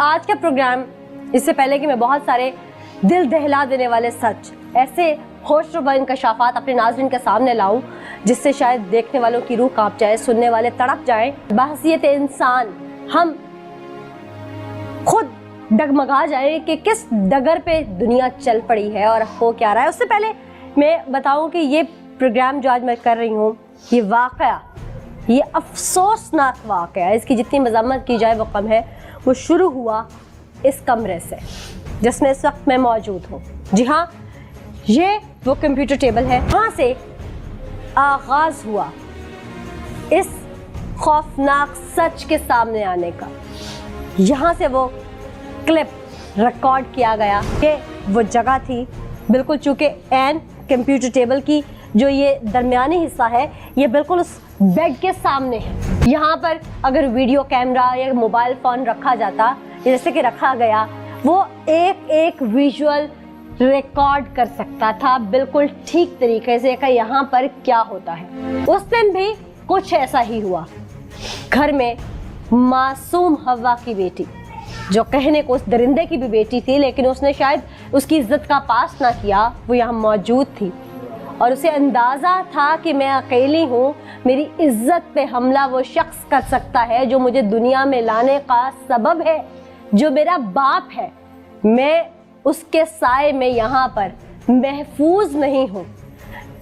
आज का प्रोग्राम, इससे पहले कि मैं बहुत सारे दिल दहला देने वाले सच, ऐसे होशरुबा इंकशाफात अपने नाज़रीन के सामने लाऊं जिससे शायद देखने वालों की रूह कांप जाए, सुनने वाले तड़प जाएं, बहसीयत इंसान हम खुद डगमगा जाए कि किस डगर पे दुनिया चल पड़ी है और हो क्या रहा है। उससे पहले मैं बताऊं कि ये प्रोग्राम जो आज मैं कर रही हूँ, ये वाक़या, ये अफसोसनाक वाक़या, इसकी जितनी मज़म्मत की जाए वो कम है। वो शुरू हुआ इस कमरे से जिसमें इस वक्त मैं मौजूद हूँ। जी हाँ, ये वो कंप्यूटर टेबल है। यहाँ से आगाज़ हुआ इस खौफनाक सच के सामने आने का। यहाँ से वो क्लिप रिकॉर्ड किया गया कि वो जगह थी बिल्कुल, चूँकि एन कंप्यूटर टेबल की जो ये दरमियानी हिस्सा है ये बिल्कुल उस बेड के सामने है। यहाँ पर अगर वीडियो कैमरा या मोबाइल फ़ोन रखा जाता, जैसे कि रखा गया, वो एक एक विजुअल रिकॉर्ड कर सकता था बिल्कुल ठीक तरीके से कि यहाँ पर क्या होता है। उस दिन भी कुछ ऐसा ही हुआ। घर में मासूम हवा की बेटी, जो कहने को उस दरिंदे की भी बेटी थी लेकिन उसने शायद उसकी इज्जत का पास ना किया, वो यहाँ मौजूद थी और उसे अंदाज़ा था कि मैं अकेली हूँ, मेरी इज्जत पे हमला वो शख्स कर सकता है जो मुझे दुनिया में लाने का सबब है, जो मेरा बाप है। मैं उसके साए में यहाँ पर महफूज नहीं हूँ।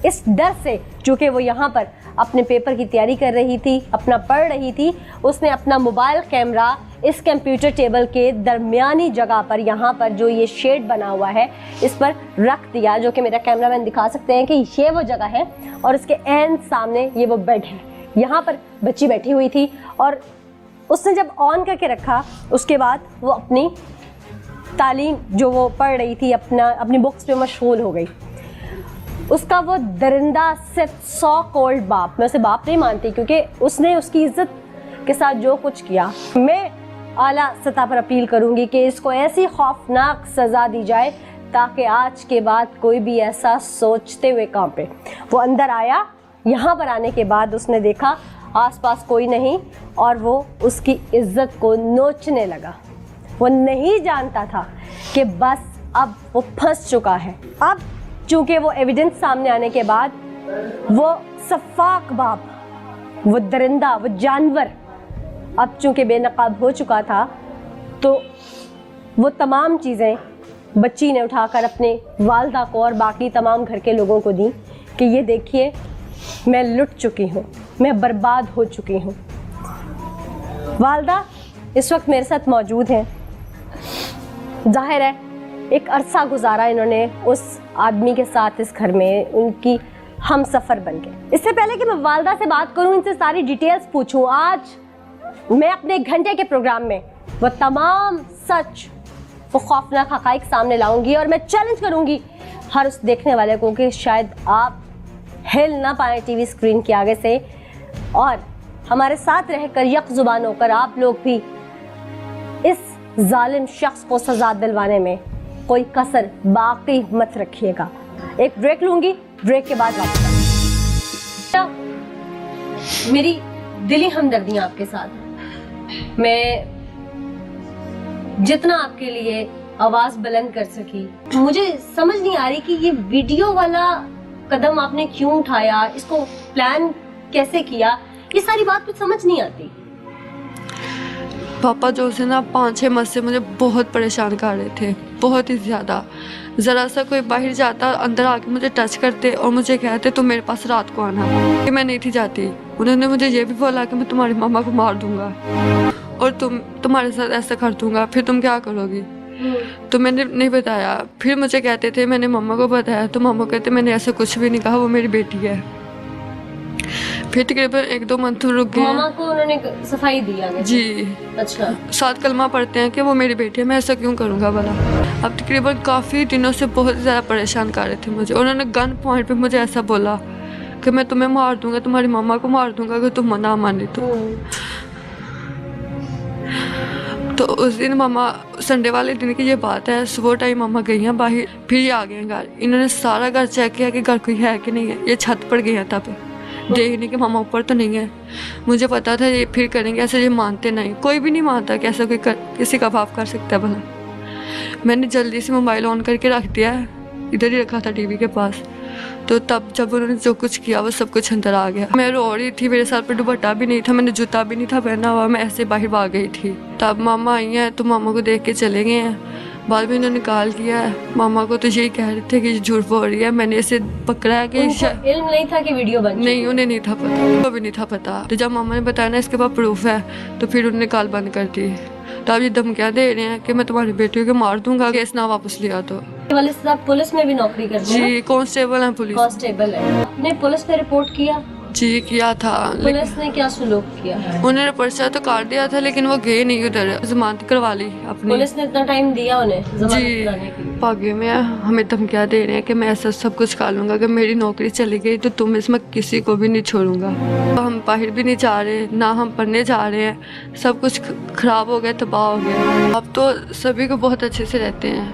इस डर से, चूँकि वो यहाँ पर अपने पेपर की तैयारी कर रही थी, अपना पढ़ रही थी, उसने अपना मोबाइल कैमरा इस कंप्यूटर टेबल के दरमियानी जगह पर, यहाँ पर जो ये शेड बना हुआ है, इस पर रख दिया, जो कि मेरा कैमरामैन दिखा सकते हैं कि ये वो जगह है और उसके एन सामने ये वो बेड है। यहाँ पर बच्ची बैठी हुई थी और उसने जब ऑन करके रखा, उसके बाद वो अपनी तालीम जो वो पढ़ रही थी, अपनी बुक्स पे मशगूल हो गई। उसका वो दरिंदा सिर्फ 100 कोल्ड बाप, मैं उसे बाप नहीं मानती क्योंकि उसने उसकी इज्जत के साथ जो कुछ किया, मैं आला सतह पर अपील करूंगी कि इसको ऐसी खौफनाक सज़ा दी जाए ताकि आज के बाद कोई भी ऐसा सोचते हुए कांपे। वो अंदर आया, यहाँ पर आने के बाद उसने देखा आसपास कोई नहीं और वो उसकी इज्जत को नोचने लगा। वो नहीं जानता था कि बस अब वो फंस चुका है। अब चूँकि वो एविडेंस सामने आने के बाद वो सफाक बाप, वो दरिंदा, वो जानवर अब चूँकि बेनकाब हो चुका था, तो वो तमाम चीज़ें बच्ची ने उठाकर अपने वालदा को और बाकी तमाम घर के लोगों को दी कि ये देखिए, मैं लुट चुकी हूँ, मैं बर्बाद हो चुकी हूँ। वालदा इस वक्त मेरे साथ मौजूद हैं। जाहिर है एक अरसा गुजारा इन्होंने उस आदमी के साथ इस घर में, उनकी हम सफ़र बन के। इससे पहले कि मैं वालदा से बात करूं, इनसे सारी डिटेल्स पूछूं, आज मैं अपने घंटे के प्रोग्राम में वो तमाम सच, वो खौफनाक हक़ाइक़ सामने लाऊंगी और मैं चैलेंज करूंगी हर उस देखने वाले को कि शायद आप हिल ना पाए टीवी स्क्रीन के आगे से और हमारे साथ रहकर यक ज़ुबान होकर आप लोग भी इस जालिम शख्स को सज़ा दिलवाने में कोई कसर बाकी मत रखिएगा। एक ब्रेक लूंगी, ब्रेक के बाद वापस। मेरी दिली हमदर्दियाँ आपके साथ। मैं जितना आपके लिए आवाज़ बुलंद कर सकी, मुझे समझ नहीं आ रही कि ये वीडियो वाला कदम आपने क्यों उठाया, इसको प्लान कैसे किया, ये सारी बात कुछ समझ नहीं आती। पापा जो से ना 5-6 माह से मुझे बहुत परेशान कर रहे थे, बहुत ही ज़्यादा। ज़रा सा कोई बाहर जाता, अंदर आके मुझे टच करते और मुझे कहते तुम मेरे पास रात को आना, कि मैं नहीं थी जाती। उन्होंने मुझे ये भी बोला कि मैं तुम्हारी मामा को मार दूंगा और तुम्हारे साथ ऐसा कर दूंगा, फिर तुम क्या करोगी। तो मैंने नहीं बताया। फिर मुझे कहते थे, मैंने मम्मा को बताया तो मम्मा कहते मैंने ऐसा कुछ भी नहीं कहा, वो मेरी बेटी है। फिर तकरीबन 1-2 मंथ रुक गए। मामा को उन्होंने सफाई दी आगे? जी। अच्छा। 7 कलमा पढ़ते हैं कि वो मेरी बेटी है, मैं ऐसा क्यों करूँगा भला। अब तकरीबन काफ़ी दिनों से बहुत ज़्यादा परेशान कर रहे थे मुझे। उन्होंने गन पॉइंट पे मुझे ऐसा बोला कि मैं तुम्हें मार दूंगा, तुम्हारी मामा को मार दूंगा अगर तुम ना मानी तो उस दिन मामा, संडे वाले दिन की ये बात है, सुबह टाइम मामा गई हैं बाहर, फिर ये आ गए हैं घर। इन्होंने सारा घर चेक किया कि घर कोई है कि नहीं है। ये छत पर गए हैं तब देखने के मामा ऊपर तो नहीं है। मुझे पता था ये फिर करेंगे ऐसे, ये मानते नहीं, कोई भी नहीं मानता कि ऐसा कोई किसी का बाप कर सकता है भला। मैंने जल्दी से मोबाइल ऑन करके रख दिया, इधर ही रखा था टीवी के पास। तो तब जब उन्होंने जो कुछ किया वो सब कुछ अंदर आ गया। मैं रो रही थी, मेरे सर पे दुपट्टा भी नहीं था, मैंने जूता भी नहीं था पहना हुआ, मैं ऐसे बाहर भाग गई थी। तब मामा आई हैं तो मामा को देख के चले गए हैं। बाद में इन्होंने निकाल दिया है। मामा को तो यही कह रहे थे कि झूठ बोल रही है, मैंने इसे पकड़ा है कि इल्म नहीं था कि वीडियो बन, नहीं उन्हें नहीं था पता, उनको भी नहीं था पता। तो जब मामा ने बताया ना इसके पास प्रूफ है, तो फिर उन्होंने कॉल बंद कर दी। तो अब ये धमकियाँ दे रहे हैं कि मैं तुम्हारी बेटी को मार दूंगा केस ना वापस लिया तो। वाले साहब पुलिस में भी नौकरी करते हैं? जी कांस्टेबल हैं पुलिस। कांस्टेबल है। आपने पुलिस में रिपोर्ट किया? जी किया था। पुलिस ने क्या सुलूक किया? उन्होंने पर्चा तो काट दिया था लेकिन वो गए नहीं उधर, जमानत करवा ली अपनी। पुलिस ने इतना टाइम दिया उन्हें जमानत जी कराने के लिए? भाग्य में हमें धमकियाँ दे रहे हैं कि मैं ऐसा सब कुछ खा लूंगा, अगर मेरी नौकरी चली गई तो तुम इसमें किसी को भी नहीं छोड़ूंगा। तो हम बाहर भी नहीं जा रहे, ना हम पढ़ने जा रहे हैं, सब कुछ खराब हो गया, तबाह हो गया। अब तो सभी को बहुत अच्छे से रहते हैं,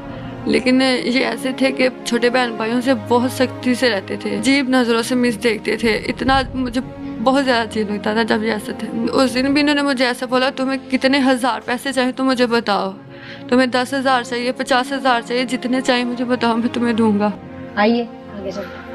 लेकिन ये ऐसे थे कि छोटे बहन भाइयों से बहुत सख्ती से रहते थे, अजीब नज़रों से मिस देखते थे। इतना मुझे बहुत ज़्यादा अजीब लगता था जब ये ऐसे थे। उस दिन भी इन्होंने मुझे ऐसा बोला, तुम्हें कितने हज़ार पैसे चाहिए तो मुझे बताओ, तुम्हें 10,000 चाहिए, 50,000 चाहिए, जितने चाहिए मुझे बताओ, मैं तुम्हें दूंगा। आइए आगे चलते।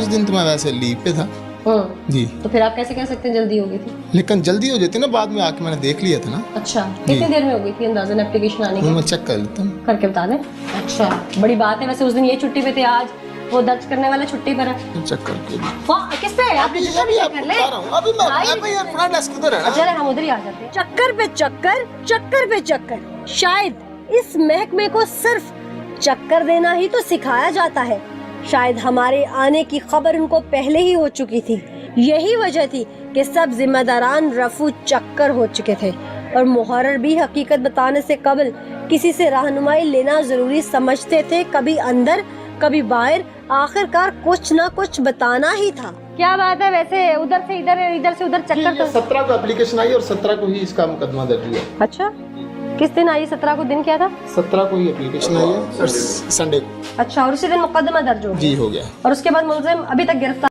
उस दिन तो मैं वैसे लीव पे था जी। तो फिर आप कैसे कह सकते हैं जल्दी हो गई थी? लेकिन जल्दी हो जाती ना, बाद में आके मैंने देख लिया था ना। अच्छा, कितनी देर में हो गई थी अंदाज़न एप्लीकेशन आने की? मैं चेक कर लेता हूँ, करके बता दें। अच्छा, बड़ी बात है। वैसे उस दिन ये छुट्टी पे थे, आज वो दर्ज करने वाला छुट्टी पर है। चेक करके किस पे है? आप जितना भी चेक कर ले। अभी मैं फ्रंट डेस्क उधर है ना। चलो हम उधर ही आ जाते हैं। चक्कर पे चक्कर, चक्कर पे चक्कर। शायद इस महकमे को सिर्फ चक्कर देना ही तो सिखाया जाता है। शायद हमारे आने की खबर उनको पहले ही हो चुकी थी। यही वजह थी कि सब जिम्मेदारान रफू चक्कर हो चुके थे और मुहर्रर भी हकीकत बताने से कबल किसी से रहनुमाई लेना जरूरी समझते थे। कभी अंदर कभी बाहर, आखिरकार कुछ ना कुछ बताना ही था। क्या बात है? वैसे उधर से इधर, इधर से उधर चक्कर तो 17 को एप्लीकेशन आई और 17 को ही इसका मुकदमा दर्ज हुआ। अच्छा, किस दिन आई? 17 को दिन क्या था? 17 को ही एप्लीकेशन आई है और संडे को। अच्छा, और उसी दिन मुकदमा दर्ज हो गया? जी हो गया। और उसके बाद मुलजिम अभी तक गिरफ्तार।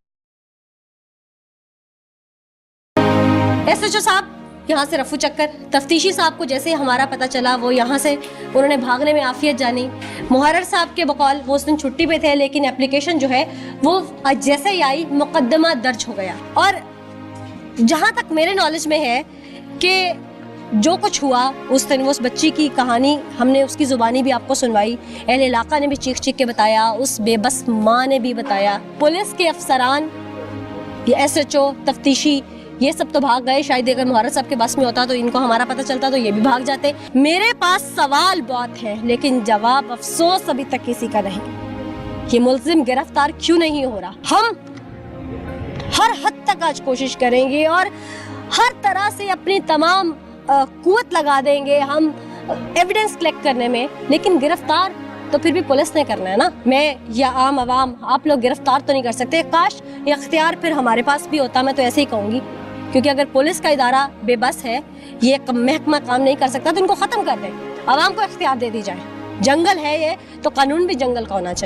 एसएचओ साहब यहाँ से रफू चक्कर। तफ्तीशी साहब को जैसे हमारा पता चला वो यहाँ से उन्होंने भागने में आफियत जानी। मुहर्रर साहब के बकौल वो उस दिन छुट्टी पे थे, लेकिन एप्लीकेशन जो है वो जैसे ही आई मुकदमा दर्ज हो गया। और जहाँ तक मेरे नॉलेज में है कि जो कुछ हुआ उस दिन, उस बच्ची की कहानी हमने उसकी ज़ुबानी भी आपको सुनवाई, अहले इलाका ने भी चीख चीख के बताया, उस बेबस माँ ने भी बताया, पुलिस के अफसरान, ये एसएचओ, तफ्तीशी, ये सब तो भाग गए। शायद अगर मुहर्रर साहब के बस में होता तो इनको हमारा पता चलता तो ये भी भाग जाते। मेरे पास सवाल बहुत है लेकिन जवाब अफसोस अभी तक किसी का नहीं। ये मुलजिम गिरफ्तार क्यों नहीं हो रहा? हम हर हद तक आज कोशिश करेंगे और हर तरह से अपनी तमाम कुवत लगा देंगे हम एविडेंस कलेक्ट करने में, लेकिन गिरफ्तार तो फिर भी पुलिस ने करना है ना। मैं या आम आवाम, आप लोग गिरफ्तार तो नहीं कर सकते। काश ये अख्तियार फिर हमारे पास भी होता, मैं तो ऐसे ही कहूँगी, क्योंकि अगर पुलिस का इदारा बेबस है, ये महकमा काम नहीं कर सकता, तो इनको खत्म कर दें, आवाम को इख्तियार दे दी जाए। जंगल है ये तो कानून भी जंगल का होना चाहिए।